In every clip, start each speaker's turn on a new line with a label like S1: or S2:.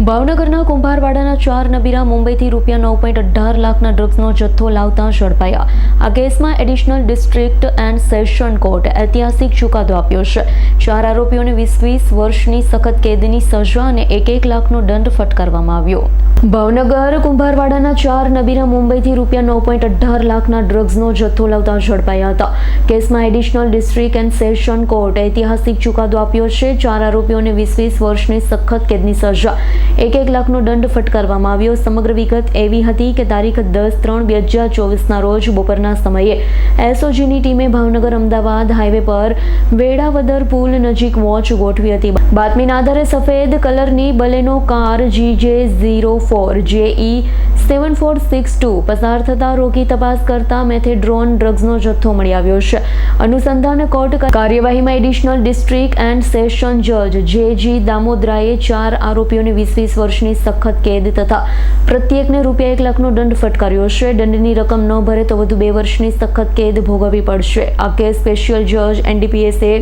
S1: ભાવનગરના કુંભારવાડાના 4 નબીરા મુંબઈથી રૂપિયા 9.18 લાખના ડ્રગ્સનો જથ્થો લાવતા ઝડપાયા। આ કેસમાં એડિશનલ ડિસ્ટ્રિક્ટ એન્ડ સેશન કોર્ટે ઐતિહાસિક ચુકાદો આપ્યો છે। 4 આરોપીઓને 20 વર્ષની સખત કેદની સજા અને 1 લાખનો દંડ ફટકારવામાં આવ્યો। ભાવનગર કુંભારવાડાના 4 નબીરા મુંબઈથી રૂપિયા 9.18 લાખના ડ્રગ્સનો જથ્થો લાવતા ઝડપાયા હતા। કેસમાં એડિશનલ ડિસ્ટ્રિક્ટ એન્ડ સેશન કોર્ટે ઐતિહાસિક ચુકાદો આપ્યો છે। 4 આરોપીઓને 20 વર્ષની સખત કેદની સજા 1 લાખનો દંડ ફટકારવામાં આવ્યો। સમગ્ર વિગત એવી હતી કે તારીખ 10/3/2024ના રોજ બપોરના સમયે એસઓજીની ટીમે ભાવનગર અમદાવાદ હાઈવે પર વેળાવદર પુલ નજીક વોચ ગોઠવી હતી। બાતમીના આધારે સફેદ કલરની બલેનો કાર GJ04 JE 7462 પસાર થતા રોકી તપાસ કરતા મેથેડ્રોન ડ્રગ્સનો જથ્થો મળી આવ્યો છે। અનુસંધાન કોર્ટ કાર્યવાહીમાં એડિશનલ ડિસ્ટ્રિક્ટ એન્ડ સેશન જજ JG દામોદરાએ 4 આરોપીઓને 20 વર્ષની સખત કેદ તથા પ્રત્યેકને રૂપિયા 1 લાખનો દંડ ફટકાર્યો છે। દંડની રકમ ન ભરે તો વધુ 2 વર્ષની સખત કેદ ભોગવવી પડશે। આ કેસ સ્પેશિયલ જજ NDPSA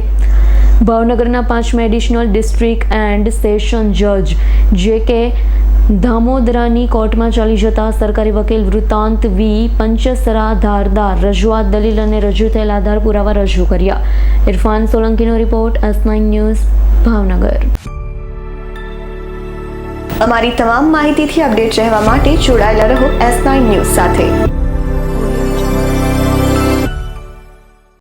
S1: ભાવનગરના 5મા એડિશનલ ડિસ્ટ્રિક્ટ એન્ડ સેશન જજ JK દામોદરાની કોર્ટમાં ચાલી જતા સરકારી વકીલ વૃત્તાંત V પંચસરા ધારદાર રજૂઆત દલીલ અને રજૂ થયેલ આધાર પુરાવા રજૂ કર્યા। ઇરફાન સોલંકીનો રિપોર્ટ S9 ન્યૂઝ ભાવનગર।
S2: અમારી તમામ માહિતીથી અપડેટ રહેવા માટે જોડાયેલા રહો S9 ન્યૂઝ સાથે।